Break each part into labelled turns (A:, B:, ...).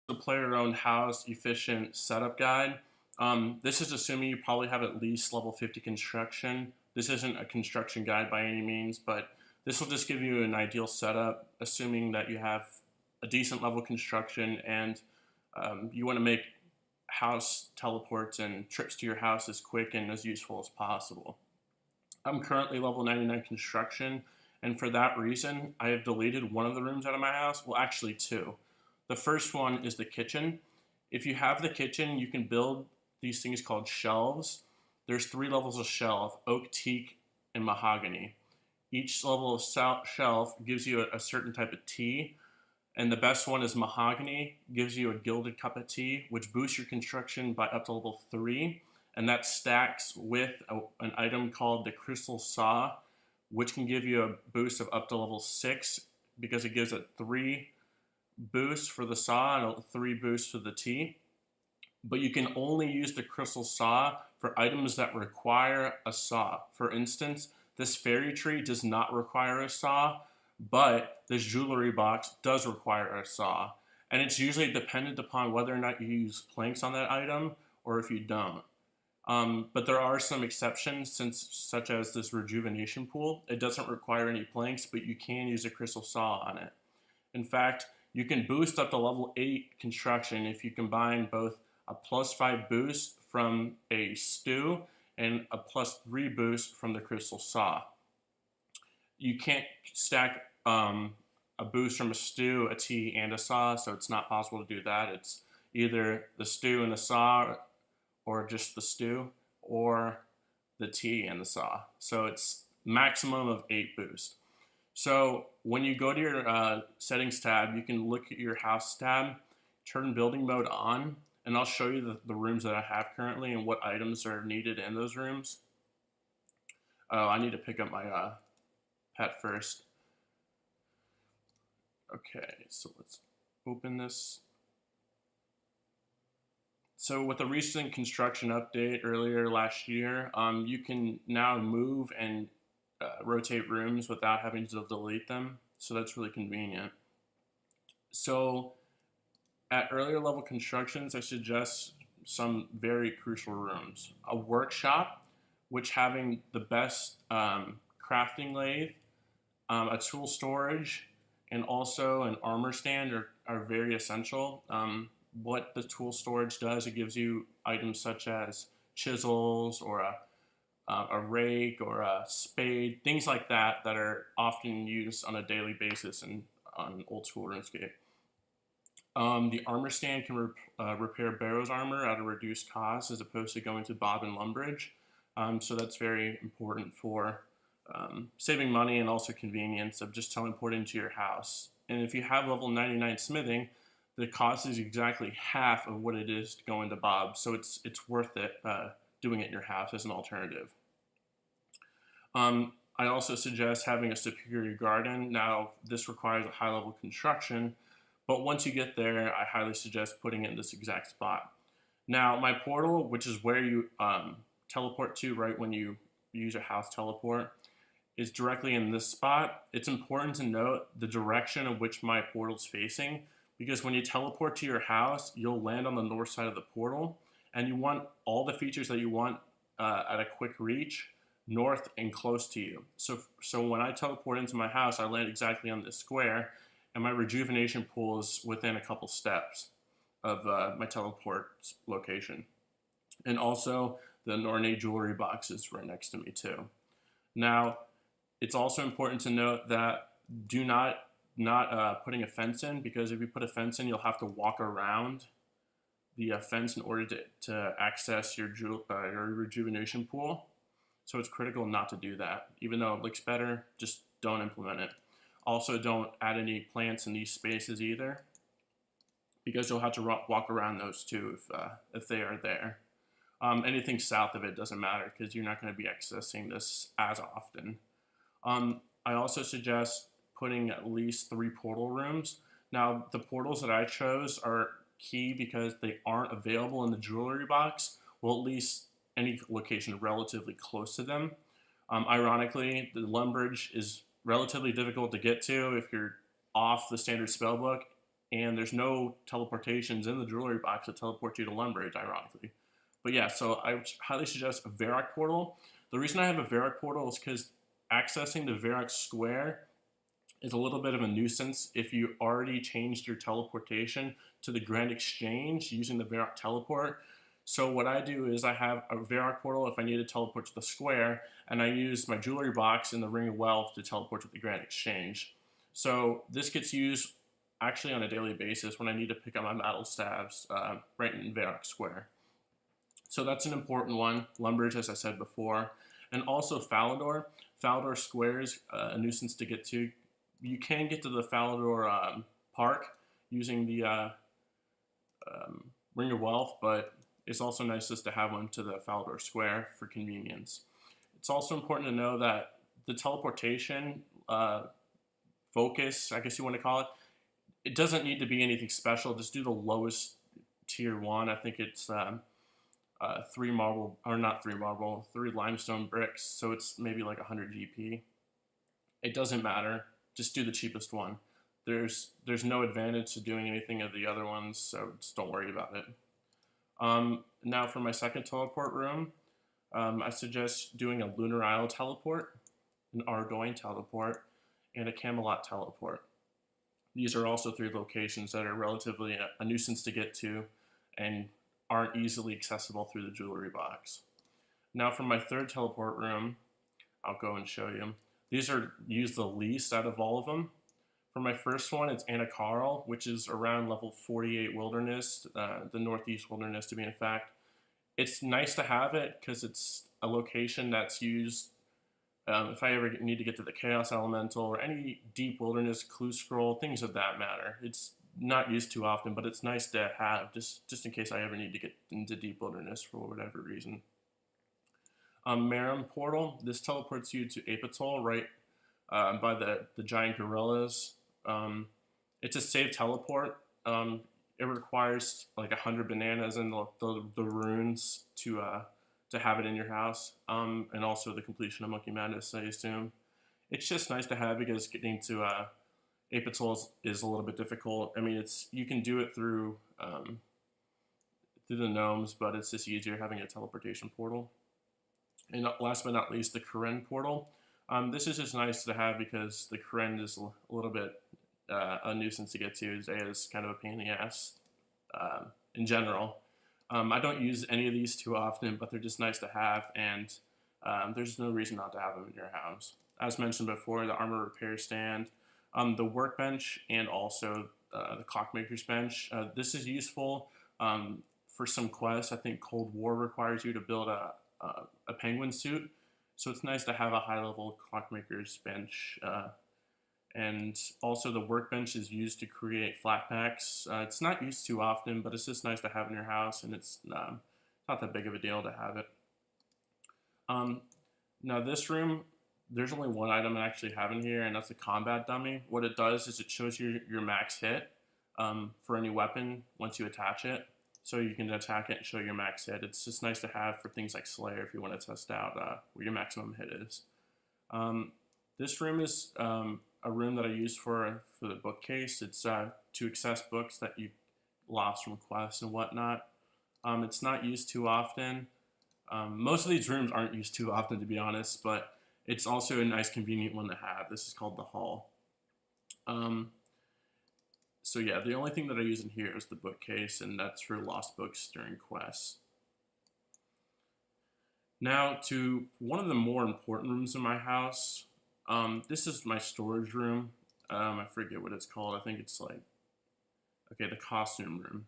A: the player-owned house efficient setup guide. This is assuming you probably have at least level 50 construction. This isn't a construction guide by any means, but this will just give you an ideal setup, assuming that you have a decent level construction and you want to make house teleports and trips to your house as quick and as useful as possible. I'm currently level 99 construction, and for that reason, I have deleted one of the rooms out of my house. Well, actually, two. The first one is the kitchen. If you have the kitchen, you can build these things called shelves. There's three levels of shelf: oak, teak, and mahogany. Each level of shelf gives you a certain type of tea, and the best one is mahogany, gives you a gilded cup of tea, which boosts your construction by up to level 3, and that stacks with an item called the crystal saw, which can give you a boost of up to level 6 because it gives a 3 boost for the saw and a 3 boost for the tea. But you can only use the crystal saw for items that require a saw. For instance, this fairy tree does not require a saw, but this jewelry box does require a saw. And it's usually dependent upon whether or not you use planks on that item or if you don't. But there are some exceptions, such as this rejuvenation pool. It doesn't require any planks, but you can use a crystal saw on it. In fact, you can boost up to level 8 construction if you combine both a +5 boost from a stew and a +3 boost from the crystal saw. You can't stack a boost from a stew, a tea, and a saw, so it's not possible to do that. It's either the stew and the saw, or just the stew, or the tea and the saw. So it's maximum of 8 boost. So when you go to your settings tab, you can look at your house tab, turn building mode on, and I'll show you the rooms that I have currently and what items are needed in those rooms. I need to pick up my pet first. Okay, so let's open this. So with the recent construction update earlier last year, you can now move and rotate rooms without having to delete them. So that's really convenient. So at earlier level constructions, I suggest some very crucial rooms. A workshop, which having the best crafting lathe, a tool storage, and also an armor stand are very essential. What the tool storage does, it gives you items such as chisels or a rake or a spade, things like that that are often used on a daily basis on old school RuneScape. The armor stand can repair Barrow's armor at a reduced cost as opposed to going to Bob and Lumbridge. So that's very important for saving money and also convenience of just teleporting to your house. And if you have level 99 smithing, the cost is exactly half of what it is to go into Bob. So it's worth it doing it in your house as an alternative. I also suggest having a superior garden. Now, this requires a high level construction, but once you get there, I highly suggest putting it in this exact spot. Now, my portal, which is where you teleport to right when you use a house teleport, is directly in this spot. It's important to note the direction of which my portal is facing, because when you teleport to your house, you'll land on the north side of the portal, and you want all the features that you want at a quick reach north and close to you. So when I teleport into my house, I land exactly on this square, and my rejuvenation pool is within a couple steps of my teleport location. And also, the ornate jewelry box is right next to me too. Now, it's also important to note that do not putting a fence in, because if you put a fence in, you'll have to walk around the fence in order to access your rejuvenation pool. So it's critical not to do that. Even though it looks better, just don't implement it. Also, don't add any plants in these spaces either, because you'll have to walk around those too if they are there. Anything south of it doesn't matter because you're not going to be accessing this as often. I also suggest putting at least 3 portal rooms. Now, the portals that I chose are key because they aren't available in the jewelry box, well, at least any location relatively close to them. Ironically, the Lumbridge is relatively difficult to get to if you're off the standard spellbook, and there's no teleportations in the jewelry box that teleport you to Lumbridge, ironically. But yeah, so I highly suggest a Varrock portal. The reason I have a Varrock portal is because accessing the Varrock Square is a little bit of a nuisance if you already changed your teleportation to the Grand Exchange using the Varrock teleport. So what I do is I have a Varrock portal if I need to teleport to the square, and I use my jewelry box in the Ring of Wealth to teleport to the Grand Exchange. So this gets used actually on a daily basis when I need to pick up my battle staves right in Varrock Square. So that's an important one. Lumbridge, as I said before, and also Falador. Falador Square is a nuisance to get to. You can get to the Falador Park using the Ring of Wealth, but it's also nice just to have one to the Falador Square for convenience. It's also important to know that the teleportation focus, I guess you want to call it, it doesn't need to be anything special. Just do the lowest tier one. I think it's 3 marble, or not 3 marble, 3 limestone bricks. So it's maybe like 100 GP. It doesn't matter. Just do the cheapest one. There's no advantage to doing anything of the other ones, so just don't worry about it. Now for my second teleport room, I suggest doing a Lunar Isle teleport, an Ardoin teleport, and a Camelot teleport. These are also 3 locations that are relatively a nuisance to get to and aren't easily accessible through the jewelry box. Now for my third teleport room, I'll go and show you. These are used the least out of all of them. For my first one, it's Anakarl, which is around level 48 Wilderness, the Northeast Wilderness to be in fact. It's nice to have it because it's a location that's used if I ever need to get to the Chaos Elemental or any deep wilderness clue scroll, things of that matter. It's not used too often, but it's nice to have just in case I ever need to get into deep wilderness for whatever reason. Merim Portal, this teleports you to Apatol right by the giant gorillas. It's a safe teleport. It requires like 100 bananas and the runes to have it in your house, and also the completion of Monkey Madness, I assume. It's just nice to have because getting to Apatol is a little bit difficult. I mean, you can do it through the gnomes, but it's just easier having a teleportation portal. And last but not least, the Karen portal. This is just nice to have because the Karen is a little bit a nuisance to get to. Zaya is kind of a pain in the ass in general. I don't use any of these too often, but they're just nice to have, and there's no reason not to have them in your house. As mentioned before, the armor repair stand, the workbench, and also the clockmaker's bench. This is useful for some quests. I think Cold War requires you to build a penguin suit, so it's nice to have a high-level clockmaker's bench. And also the workbench is used to create flat packs. It's not used too often, but it's just nice to have in your house, and it's not that big of a deal to have it. Now this room, there's only one item I actually have in here, and that's the combat dummy. What it does is it shows you your max hit for any weapon once you attach it. So you can attack it and show your max hit. It's just nice to have for things like Slayer if you want to test out where your maximum hit is. This room is a room that I use for the bookcase. It's to access books that you lost from quests and whatnot. It's not used too often. Most of these rooms aren't used too often, to be honest, but it's also a nice, convenient one to have. This is called the hall. So yeah, the only thing that I use in here is the bookcase, and that's for lost books during quests. Now to one of the more important rooms in my house. This is my storage room. I forget what it's called. I think it's like, okay, the costume room.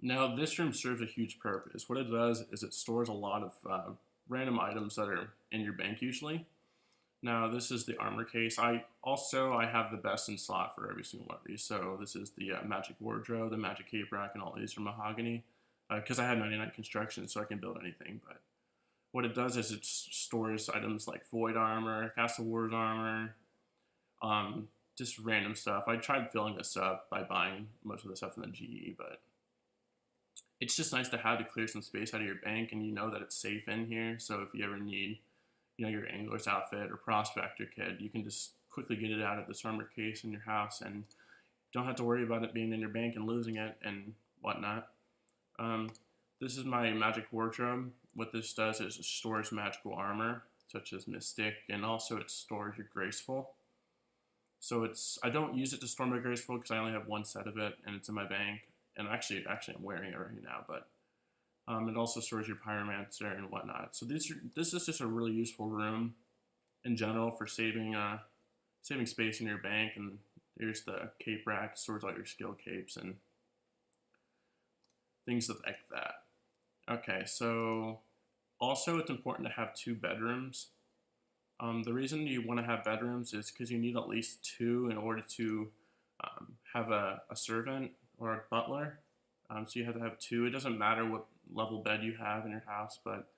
A: Now this room serves a huge purpose. What it does is it stores a lot of random items that are in your bank usually. Now this is the armor case. I have the best in slot for every single one of these. So this is the magic wardrobe, the magic cape rack, and all these are mahogany. Because I have 99 construction, so I can build anything. But what it does is it stores items like void armor, castle wars armor, just random stuff. I tried filling this up by buying most of the stuff in the GE, but it's just nice to have to clear some space out of your bank, and you know that it's safe in here. So if you ever need, your angler's outfit or prospector kit, you can just quickly get it out of this armor case in your house, and Don't have to worry about it being in your bank and losing it and whatnot. Um, this is my magic wardrobe. What this does is it stores magical armor, such as Mystic, and also it stores your Graceful. So I don't use it to store my Graceful because I only have one set of it, and it's in my bank. And actually I'm wearing it right now, but it also stores your Pyromancer and whatnot. So this is just a really useful room in general for saving space in your bank. And here's the cape rack, stores all your skill capes and things like that. Okay, so also it's important to have 2 bedrooms. The reason you want to have bedrooms is because you need at least 2 in order to have a servant or a butler. So you have to have 2. It doesn't matter what level bed you have in your house, but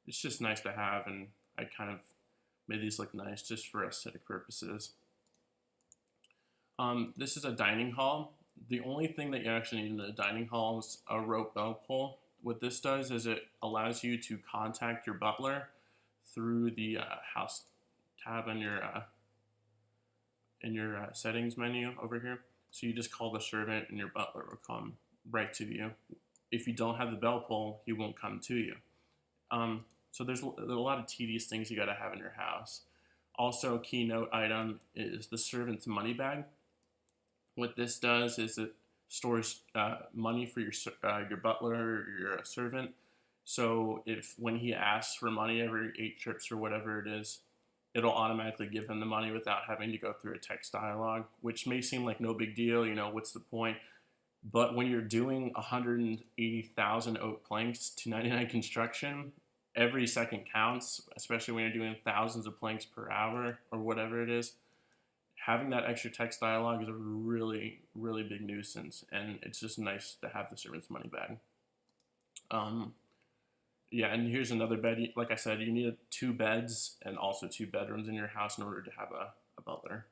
A: it's just nice to have, and I kind of made these look nice just for aesthetic purposes. This is a dining hall. The only thing that you actually need in a dining hall is a rope bell pull. What this does is it allows you to contact your butler through the house tab in your settings menu over here. So you just call the servant and your butler will come right to you. If you don't have the bell pull, he won't come to you. So there's a lot of tedious things you got to have in your house. Also, a keynote item is the servant's money bag. What this does is it stores money for your butler or your servant. So if when he asks for money every 8 trips or whatever it is, it'll automatically give him the money without having to go through a text dialogue, which may seem like no big deal. What's the point? But when you're doing 180,000 oak planks to 99 construction, every second counts, especially when you're doing thousands of planks per hour or whatever it is. Having that extra text dialogue is a really, really big nuisance, and it's just nice to have the servant's money bag. Yeah, and here's another bed. Like I said, you need 2 beds and also 2 bedrooms in your house in order to have a butler.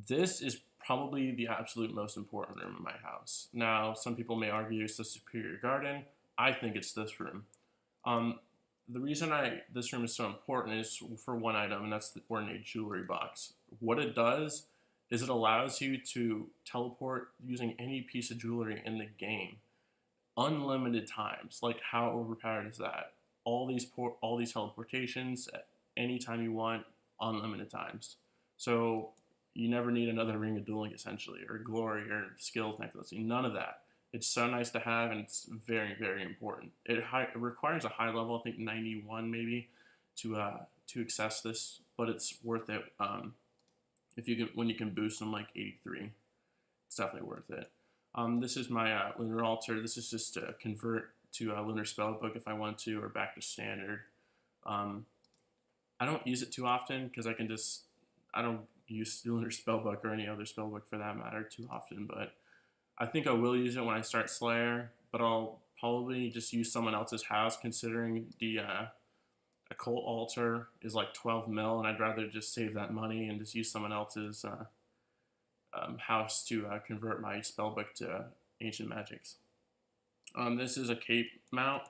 A: This is probably the absolute most important room in my house. Now, some people may argue it's the superior garden. I think it's this room. The reason this room is so important is for one item, and that's the ornate jewelry box. What it does is it allows you to teleport using any piece of jewelry in the game, unlimited times. Like, how overpowered is that? All these teleportations at any time you want, unlimited times. So you never need another ring of dueling, essentially, or glory, or skills necklace. None of that. It's so nice to have, and it's very, very important. It requires a high level, I think 91 maybe, to access this, but it's worth it. When you can boost them like 83, it's definitely worth it. This is my lunar altar. This is just to convert to a lunar spellbook if I want to, or back to standard. I don't use it too often because I don't use lunar spellbook or any other spellbook for that matter too often, but I think I will use it when I start Slayer, but I'll probably just use someone else's house, considering the occult altar is like 12 mil, and I'd rather just save that money and just use someone else's house to convert my spellbook to ancient magics. This is a cape mount.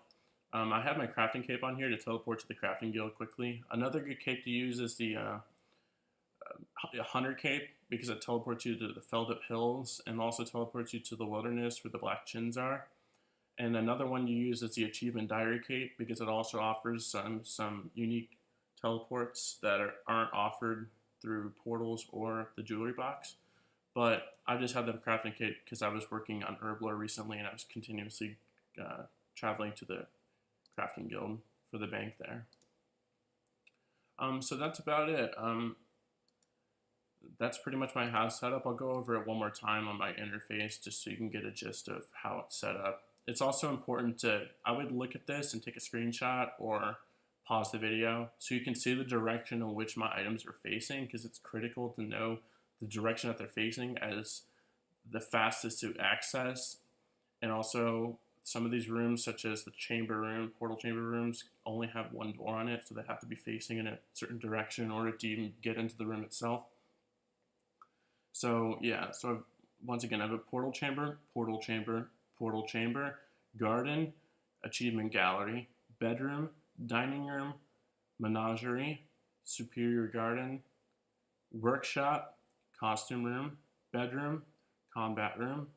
A: I have my crafting cape on here to teleport to the crafting guild quickly. Another good cape to use is the Hunter cape, because it teleports you to the Feldip Hills and also teleports you to the wilderness where the Black Chins are. And another one you use is the Achievement Diary cape, because it also offers some unique teleports that aren't offered through portals or the jewelry box. But I just had the crafting cape because I was working on Herblore recently, and I was continuously traveling to the crafting guild for the bank there. So that's about it. That's pretty much my house setup. I'll go over it one more time on my interface just so you can get a gist of how it's set up. It's also important I would look at this and take a screenshot or pause the video so you can see the direction in which my items are facing, because it's critical to know the direction that they're facing as the fastest to access. And also, some of these rooms, such as the chamber room, portal chamber rooms, only have one door on it, so they have to be facing in a certain direction in order to even get into the room itself. So yeah, so once again, I have a portal chamber, portal chamber, portal chamber, garden, achievement gallery, bedroom, dining room, menagerie, superior garden, workshop, costume room, bedroom, combat room,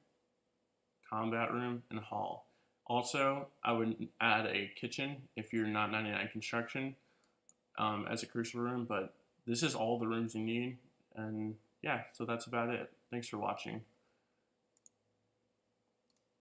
A: and hall. Also, I would add a kitchen if you're not 99 construction as a crucial room, but this is all the rooms you need. And yeah, so that's about it. Thanks for watching.